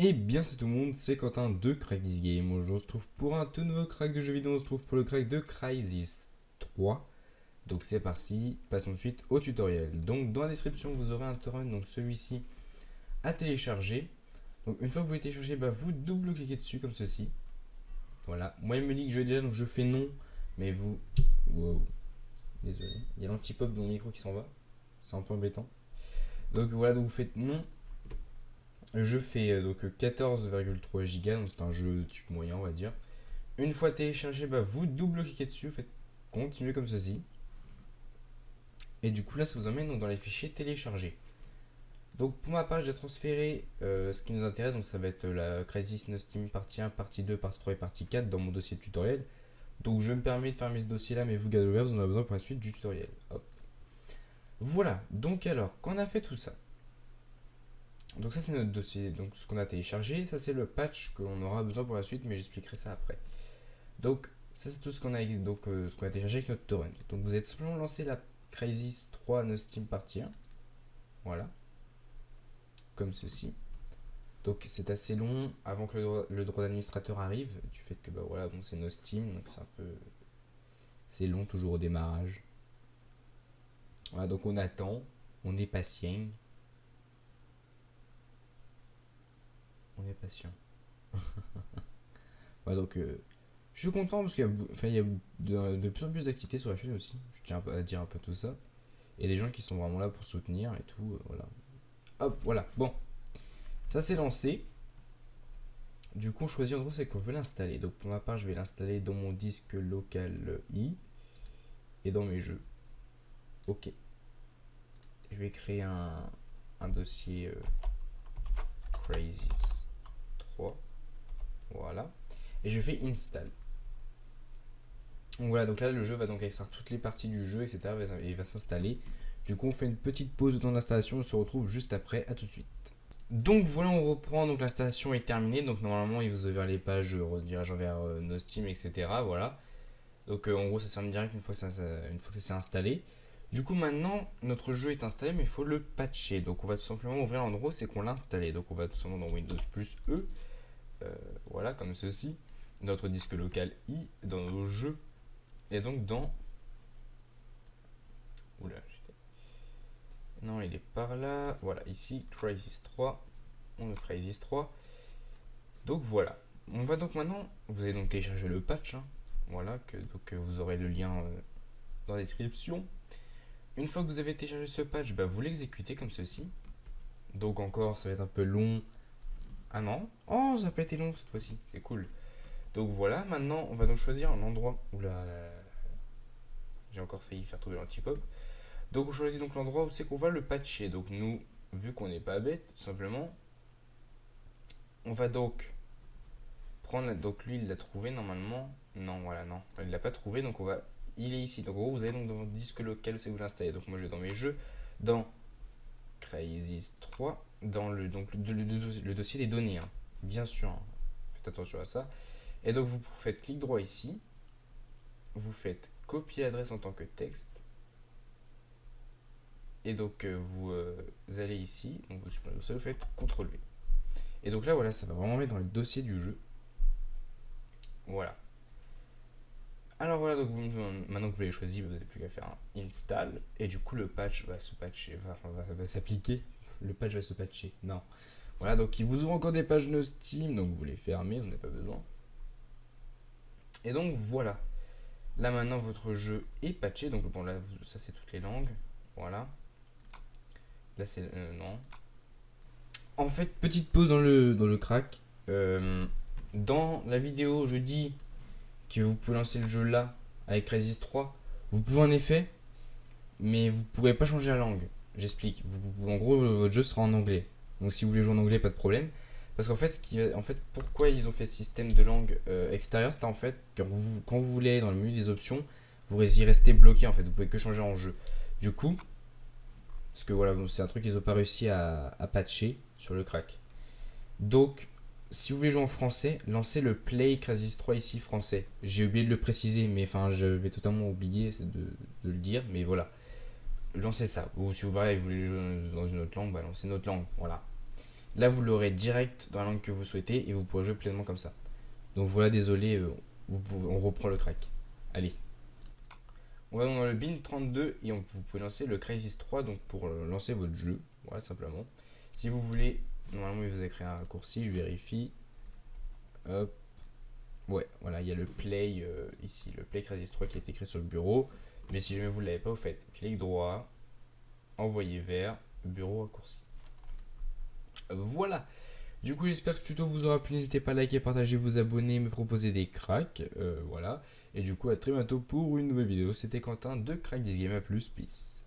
Eh bien c'est tout le monde, c'est Quentin de Crack This Game. Aujourd'hui on se trouve pour un tout nouveau crack de jeux vidéo, on se trouve pour le crack de Crysis 3. Donc c'est parti, passons de suite au tutoriel. Donc dans la description vous aurez un torrent, donc celui-ci à télécharger. Donc une fois que vous l'avez téléchargé, vous double-cliquez dessus comme ceci. Voilà, moi il me dit que je vais déjà, donc je fais non, mais vous... Wow, désolé, il y a l'anti-pop dans mon micro qui s'en va, c'est un peu embêtant. Donc voilà, donc vous faites non. Le jeu fait donc 14,3 Go, donc c'est un jeu type moyen, on va dire. Une fois téléchargé, vous double-cliquez dessus, vous faites continuer comme ceci. Et du coup, là, ça vous emmène donc, dans les fichiers téléchargés. Donc, pour ma part, j'ai transféré ce qui nous intéresse. Donc, ça va être la Crysis No Steam partie 1, partie 2, partie 3 et partie 4 dans mon dossier tutoriel. Donc, je me permets de fermer ce dossier-là, mais vous, Gadover, vous en avez besoin pour la suite du tutoriel. Hop. Voilà. Donc, alors, quand on a fait tout ça, donc ça c'est notre dossier, donc ce qu'on a téléchargé, ça c'est le patch qu'on aura besoin pour la suite, mais j'expliquerai ça après. Donc ça c'est tout ce qu'on a, ce qu'on a téléchargé avec notre torrent. Donc vous allez simplement lancer la Crysis 3 No Steam partie 1, voilà, comme ceci. Donc c'est assez long avant que le droit d'administrateur arrive, du fait que voilà, bon, c'est No Steam, donc c'est un peu, c'est long toujours au démarrage. Voilà, donc on attend, on est patient. On est patient. Ouais, donc je suis content parce qu'il y a, il y a de plus en plus d'activités sur la chaîne aussi. Je tiens à dire un peu tout ça. Et des gens qui sont vraiment là pour soutenir et tout. Voilà. Hop, voilà. Bon, ça c'est lancé. Du coup, on choisit en gros c'est qu'on veut l'installer. Donc pour ma part, je vais l'installer dans mon disque local i et dans mes jeux. Ok. Je vais créer un dossier Crysis 3. Voilà. Et je fais install. Donc voilà, donc là le jeu va donc extraire toutes les parties du jeu, etc. Et il va s'installer. Du coup on fait une petite pause dans l'installation, on se retrouve juste après, à tout de suite. Donc voilà, on reprend, donc l'installation est terminée, donc normalement il vous ouvre les pages, redirige vers nos Steam, etc. Voilà. Donc en gros ça se ferme direct une fois que ça s'est installé. Du coup maintenant notre jeu est installé, mais il faut le patcher. Donc on va tout simplement ouvrir l'endroit, c'est qu'on l'a installé. Donc on va tout simplement dans Windows plus E, voilà comme ceci, notre disque local i, dans nos jeux. Et donc dans... Oula, non, il est par là. Voilà, ici, Crysis 3. On a Crysis 3. Donc voilà. On va donc maintenant... Vous allez donc télécharger le patch. Hein. Voilà, donc vous aurez le lien dans la description. Une fois que vous avez téléchargé ce patch, vous l'exécutez comme ceci. Donc encore, ça va être un peu long. Ah non. Oh, ça n'a pas été long cette fois-ci. C'est cool. Donc voilà, maintenant, on va donc choisir un endroit où la... J'ai encore failli faire tomber l'antipop. Donc on choisit donc l'endroit où c'est qu'on va le patcher. Donc nous, vu qu'on n'est pas bête, tout simplement, on va donc prendre, donc lui il l'a trouvé normalement. Non, voilà, non, il l'a pas trouvé, donc on va, il est ici. Donc en gros, vous allez donc dans votre disque local où c'est que vous l'installez. Donc moi je vais dans mes jeux, dans Crysis 3, dans le dossier des données, hein. Bien sûr, hein. Faites attention à ça. Et donc vous faites clic droit ici, vous faites copier l'adresse en tant que texte. Et donc vous allez ici, donc vous faites CTRL V. Et donc là voilà, ça va vraiment mettre dans le dossier du jeu. Voilà. Alors voilà, donc maintenant que vous l'avez choisi, vous n'avez plus qu'à faire un install. Et du coup le patch va se patcher, va s'appliquer. Le patch va se patcher. Non. Voilà, donc il vous ouvre encore des pages no Steam, donc vous les fermez, vous n'avez pas besoin. Et donc voilà. Là maintenant votre jeu est patché, donc bon là ça c'est toutes les langues. Voilà. Là c'est non. En fait, petite pause dans le crack. Dans la vidéo, je dis que vous pouvez lancer le jeu là avec Crysis 3. Vous pouvez en effet, mais vous ne pourrez pas changer la langue. J'explique. En gros, votre jeu sera en anglais. Donc si vous voulez jouer en anglais, pas de problème. Parce qu'en fait, pourquoi ils ont fait ce système de langue extérieure, c'est en fait quand vous voulez aller dans le menu des options, vous y restez bloqué en fait. Vous pouvez que changer en jeu. Du coup, parce que voilà, c'est un truc qu'ils n'ont pas réussi à patcher sur le crack. Donc, si vous voulez jouer en français, lancez le Play Crysis 3 ici français. J'ai oublié de le préciser, mais enfin, je vais totalement oublier de le dire, mais voilà. Lancez ça. Ou si vous voulez jouer dans une autre langue, lancez notre langue. Voilà. Là, vous l'aurez direct dans la langue que vous souhaitez et vous pourrez jouer pleinement comme ça. Donc voilà, désolé, on reprend le crack. Allez. On va dans le bin 32 et vous pouvez lancer le Crysis 3 donc pour lancer votre jeu. Voilà, simplement. Si vous voulez, normalement, il vous a créé un raccourci, je vérifie. Hop. Ouais, voilà, il y a le play ici, le play Crysis 3 qui est écrit sur le bureau. Mais si jamais vous ne l'avez pas, vous faites clic droit, envoyer vers, bureau raccourci. Voilà. Du coup, j'espère que ce tuto vous aura plu. N'hésitez pas à liker, partager, vous abonner, me proposer des cracks. Voilà. Et du coup, à très bientôt pour une nouvelle vidéo. C'était Quentin de Crack This Game. A plus, peace.